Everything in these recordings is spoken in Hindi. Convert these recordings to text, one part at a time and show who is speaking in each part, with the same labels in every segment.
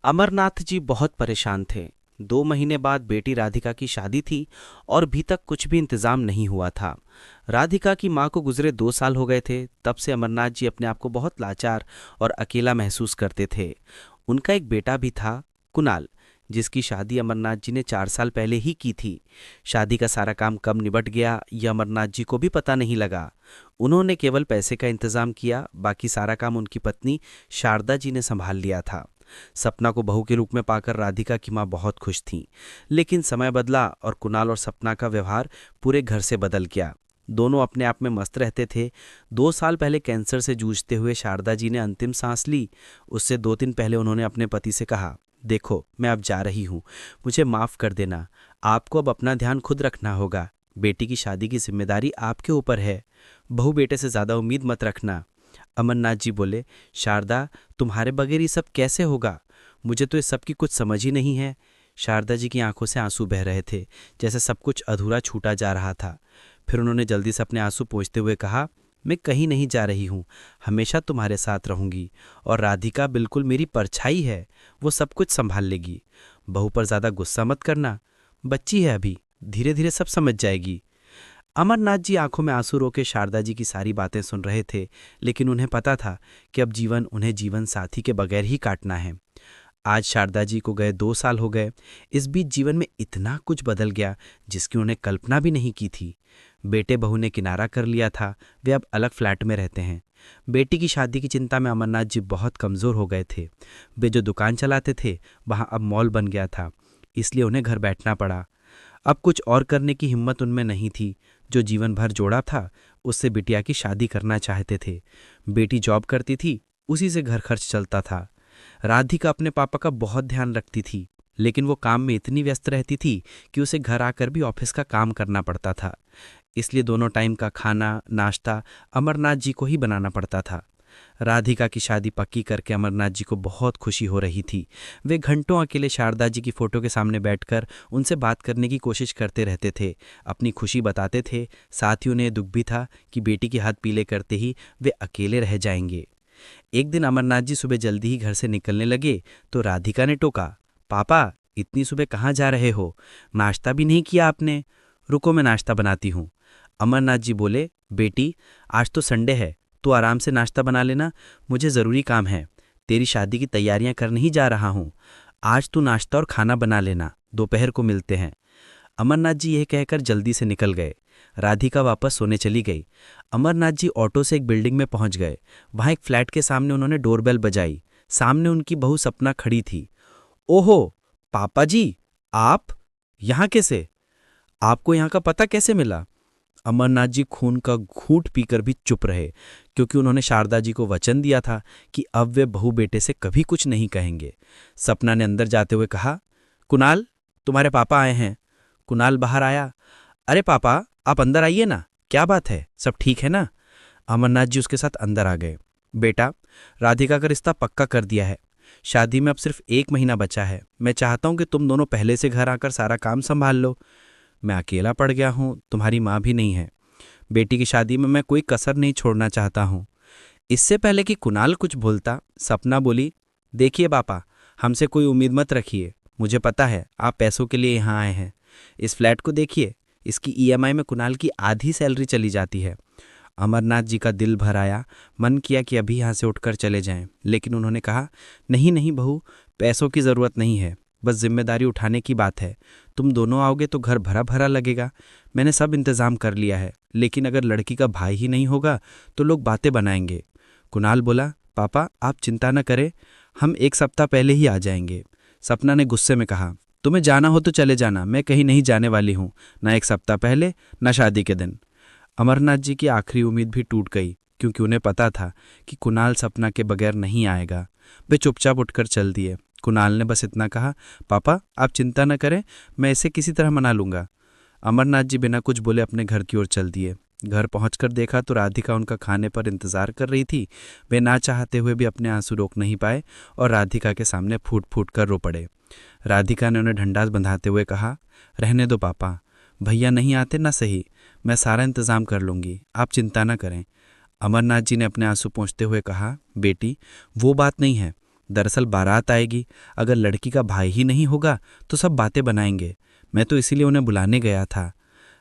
Speaker 1: अमरनाथ जी बहुत परेशान थे। 2 महीने बाद बेटी राधिका की शादी थी और अभी तक कुछ भी इंतजाम नहीं हुआ था। राधिका की मां को गुजरे 2 साल हो गए थे। तब से अमरनाथ जी अपने आप को बहुत लाचार और अकेला महसूस करते थे। उनका एक बेटा भी था, कुणाल, जिसकी शादी अमरनाथ जी ने 4 साल पहले ही की थी। शादी का सारा काम कब निबट गया यह अमरनाथ जी को भी पता नहीं लगा। उन्होंने केवल पैसे का इंतजाम किया, बाकी सारा काम उनकी पत्नी शारदा जी ने संभाल लिया था। सपना को बहू के रूप में पाकर राधिका की मां बहुत खुश थीं। लेकिन समय बदला और कुणाल और सपना का व्यवहार पूरे घर से बदल गया। दोनों अपने आप में मस्त रहते थे। 2 साल पहले कैंसर से जूझते हुए शारदा जी ने अंतिम सांस ली। उससे 2 दिन पहले उन्होंने अपने पति से कहा, देखो मैं अब जा रही हूँ, मुझे माफ कर देना। आपको अब अपना ध्यान खुद रखना होगा। बेटी की शादी की जिम्मेदारी आपके ऊपर है। बहू बेटे से ज्यादा उम्मीद मत रखना। अमरनाथ जी बोले, शारदा, तुम्हारे बगैर ये सब कैसे होगा? मुझे तो इस सब की कुछ समझ ही नहीं है। शारदा जी की आंखों से आंसू बह रहे थे, जैसे सब कुछ अधूरा छूटा जा रहा था। फिर उन्होंने जल्दी से अपने आंसू पोंछते हुए कहा, मैं कहीं नहीं जा रही हूँ, हमेशा तुम्हारे साथ रहूंगी। और राधिका बिल्कुल मेरी परछाई है, वो सब कुछ संभाल लेगी। बहू पर ज्यादा गुस्सा मत करना, बच्ची है अभी, धीरे धीरे सब समझ जाएगी। अमरनाथ जी आंखों में आंसू रोके शारदा जी की सारी बातें सुन रहे थे, लेकिन उन्हें पता था कि अब जीवन उन्हें जीवन साथी के बगैर ही काटना है। आज शारदा जी को गए 2 साल हो गए। इस बीच जीवन में इतना कुछ बदल गया जिसकी उन्हें कल्पना भी नहीं की थी। बेटे बहू ने किनारा कर लिया था, वे अब अलग फ्लैट में रहते हैं। बेटी की शादी की चिंता में अमरनाथ जी बहुत कमजोर हो गए थे। वे जो दुकान चलाते थे वहां अब मॉल बन गया था, इसलिए उन्हें घर बैठना पड़ा। अब कुछ और करने की हिम्मत उनमें नहीं थी। जो जीवन भर जोड़ा था उससे बिटिया की शादी करना चाहते थे। बेटी जॉब करती थी, उसी से घर खर्च चलता था। राधिका अपने पापा का बहुत ध्यान रखती थी, लेकिन वो काम में इतनी व्यस्त रहती थी कि उसे घर आकर भी ऑफिस का काम करना पड़ता था। इसलिए दोनों टाइम का खाना नाश्ता अमरनाथ जी को ही बनाना पड़ता था। राधिका की शादी पक्की करके अमरनाथ जी को बहुत खुशी हो रही थी। वे घंटों अकेले शारदा जी की फोटो के सामने बैठकर उनसे बात करने की कोशिश करते रहते थे, अपनी खुशी बताते थे। साथ ही उन्हें दुख भी था कि बेटी के हाथ पीले करते ही वे अकेले रह जाएंगे। एक दिन अमरनाथ जी सुबह जल्दी ही घर से निकलने लगे तो राधिका ने टोका, पापा, इतनी सुबह कहाँ जा रहे हो? नाश्ता भी नहीं किया आपने। रुको, मैं नाश्ता बनाती हूँ। अमरनाथ जी बोले, बेटी, आज तो संडे है, तू आराम से नाश्ता बना लेना, मुझे ज़रूरी काम है। तेरी शादी की तैयारियां करने ही जा रहा हूँ। आज तू नाश्ता और खाना बना लेना, दोपहर को मिलते हैं। अमरनाथ जी यह कहकर जल्दी से निकल गए। राधिका वापस सोने चली गई। अमरनाथ जी ऑटो से एक बिल्डिंग में पहुंच गए। वहां एक फ्लैट के सामने उन्होंने डोरबेल बजाई। सामने उनकी बहू सपना खड़ी थी। ओहो, पापा जी, आप यहाँ कैसे? आपको यहाँ का पता कैसे मिला? अमरनाथ जी खून का घूंट पीकर भी चुप रहे, क्योंकि उन्होंने शारदा जी को वचन दिया था कि अब वे बहू बेटे से कभी कुछ नहीं कहेंगे। सपना ने अंदर जाते हुए कहा, कुणाल, तुम्हारे पापा आए हैं। कुणाल बाहर आया। अरे पापा, आप अंदर आइए ना, क्या बात है, सब ठीक है ना? अमरनाथ जी उसके साथ अंदर आ गए। बेटा, राधिका का रिश्ता पक्का कर दिया है। शादी में अब सिर्फ 1 महीना बचा है। मैं चाहता हूं कि तुम दोनों पहले से घर आकर सारा काम संभाल लो। मैं अकेला पड़ गया हूं, तुम्हारी माँ भी नहीं है। बेटी की शादी में मैं कोई कसर नहीं छोड़ना चाहता हूं। इससे पहले कि कुणाल कुछ बोलता, सपना बोली, देखिए पापा, हमसे कोई उम्मीद मत रखिए। मुझे पता है आप पैसों के लिए यहाँ आए हैं। इस फ्लैट को देखिए, इसकी ईएमआई में कुणाल की आधी सैलरी चली जाती है। अमरनाथ जी का दिल भर आया। मन किया कि अभी यहाँ से उठकर चले जाएं, लेकिन उन्होंने कहा, नहीं नहीं बहू, पैसों की ज़रूरत नहीं है, बस जिम्मेदारी उठाने की बात है। तुम दोनों आओगे तो घर भरा भरा लगेगा। मैंने सब इंतजाम कर लिया है, लेकिन अगर लड़की का भाई ही नहीं होगा तो लोग बातें बनाएंगे। कुणाल बोला, पापा आप चिंता न करें, हम 1 सप्ताह पहले ही आ जाएंगे। सपना ने गुस्से में कहा, तुम्हें जाना हो तो चले जाना, मैं कहीं नहीं जाने वाली हूँ, ना 1 सप्ताह पहले ना शादी के दिन। अमरनाथ जी की आखिरी उम्मीद भी टूट गई, क्योंकि उन्हें पता था कि कुणाल सपना के बगैर नहीं आएगा। वे चुपचाप उठकर चल दिए। कुणाल ने बस इतना कहा, पापा आप चिंता न करें, मैं इसे किसी तरह मना लूंगा। अमरनाथ जी बिना कुछ बोले अपने घर की ओर चल दिए। घर पहुंचकर देखा तो राधिका उनका खाने पर इंतजार कर रही थी। वे ना चाहते हुए भी अपने आंसू रोक नहीं पाए और राधिका के सामने फूट फूट कर रो पड़े। राधिका ने उन्हें ढंढास बंधाते हुए कहा, रहने दो पापा, भैया नहीं आते ना सही, मैं सारा इंतजाम कर लूंगी, आप चिंता ना करें। अमरनाथ जी ने अपने आंसू पोंछते हुए कहा, बेटी, वो बात नहीं है,
Speaker 2: दरअसल बारात आएगी, अगर लड़की का भाई ही नहीं होगा तो सब बातें बनाएंगे। मैं तो इसीलिए उन्हें बुलाने गया था।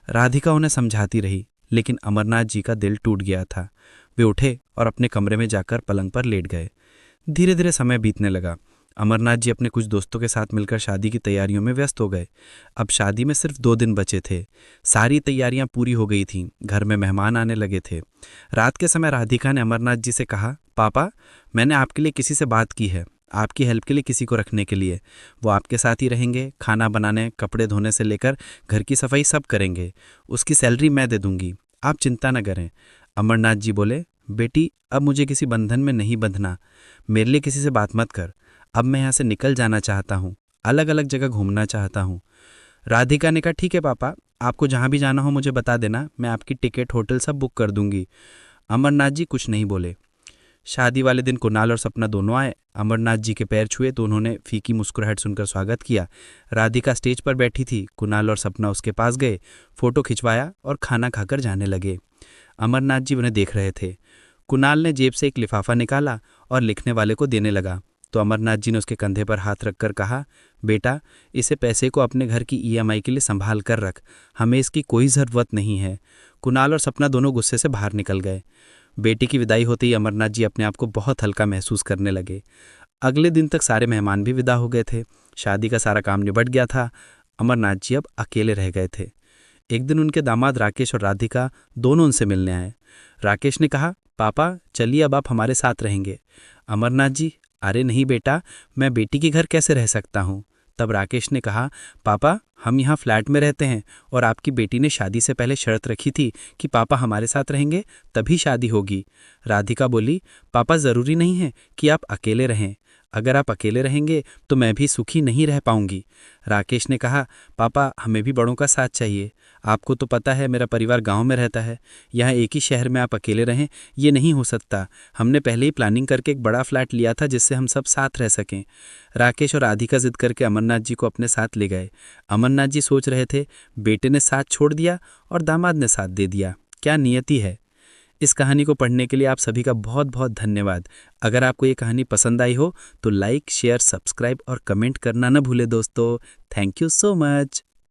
Speaker 2: राधिका उन्हें समझाती रही, लेकिन अमरनाथ जी का दिल टूट गया था। वे उठे और अपने कमरे में जाकर पलंग पर लेट गए। धीरे धीरे समय बीतने लगा। अमरनाथ जी अपने कुछ दोस्तों के साथ मिलकर शादी की तैयारियों में व्यस्त हो गए। अब शादी में सिर्फ 2 दिन बचे थे। सारी तैयारियां पूरी हो गई थीं। घर में मेहमान आने लगे थे। रात के समय राधिका ने अमरनाथ जी से कहा, पापा, मैंने आपके लिए किसी से बात की है, आपकी हेल्प के लिए किसी को रखने के लिए। वो आपके साथ ही रहेंगे, खाना बनाने, कपड़े धोने से लेकर घर की सफाई सब करेंगे। उसकी सैलरी मैं दे दूंगी, आप चिंता न करें। अमरनाथ जी बोले, बेटी, अब मुझे किसी बंधन में नहीं बंधना। मेरे लिए किसी से बात मत कर। अब मैं यहाँ से निकल जाना चाहता हूँ, अलग अलग जगह घूमना चाहता हूँ। राधिका ने कहा, ठीक है पापा, आपको जहाँ भी जाना हो मुझे बता देना, मैं आपकी टिकट, होटल सब बुक कर दूंगी। अमरनाथ जी कुछ नहीं बोले। शादी वाले दिन कुणाल और सपना दोनों आए। अमरनाथ जी के पैर छुए तो उन्होंने फीकी मुस्कुराहट सुनकर स्वागत किया। राधिका स्टेज पर बैठी थी। कुणाल और सपना उसके पास गए, फोटो खिंचवाया और खाना खाकर जाने लगे। अमरनाथ जी उन्हें देख रहे थे। कुणाल ने जेब से एक लिफाफा निकाला और लिखने वाले को देने लगा, तो अमरनाथ जी ने उसके कंधे पर हाथ रखकर कहा, बेटा, इसे पैसे को अपने घर की ईएमआई के लिए संभाल कर रख, हमें इसकी कोई ज़रूरत नहीं है। कुणाल और सपना दोनों गुस्से से बाहर निकल गए। बेटी की विदाई होते ही अमरनाथ जी अपने आप को बहुत हल्का महसूस करने लगे। अगले दिन तक सारे मेहमान भी विदा हो गए थे। शादी का सारा काम निबट गया था। अमरनाथ जी अब अकेले रह गए थे। एक दिन उनके दामाद राकेश और राधिका दोनों उनसे मिलने आए। राकेश ने कहा, पापा, चलिए अब आप हमारे साथ रहेंगे। अमरनाथ जी, अरे नहीं बेटा, मैं बेटी के घर कैसे रह सकता हूँ। तब राकेश ने कहा, पापा, हम यहाँ फ्लैट में रहते हैं और आपकी बेटी ने शादी से पहले शर्त रखी थी कि पापा हमारे साथ रहेंगे तभी शादी होगी। राधिका बोली, पापा, ज़रूरी नहीं है कि आप अकेले रहें। अगर आप अकेले रहेंगे तो मैं भी सुखी नहीं रह पाऊंगी। राकेश ने कहा, पापा, हमें भी बड़ों का साथ चाहिए। आपको तो पता है मेरा परिवार गांव में रहता है, यहाँ एक ही शहर में आप अकेले रहें ये नहीं हो सकता। हमने पहले ही प्लानिंग करके एक बड़ा फ्लैट लिया था जिससे हम सब साथ रह सकें। राकेश और राधिका जिद करके अमरनाथ जी को अपने साथ ले गए। अमरनाथ जी सोच रहे थे, बेटे ने साथ छोड़ दिया और दामाद ने साथ दे दिया, क्या नियति है। इस कहानी को पढ़ने के लिए आप सभी का बहुत बहुत धन्यवाद। अगर आपको ये कहानी पसंद आई हो तो लाइक, शेयर, सब्सक्राइब और कमेंट करना न भूले दोस्तों। Thank you so much.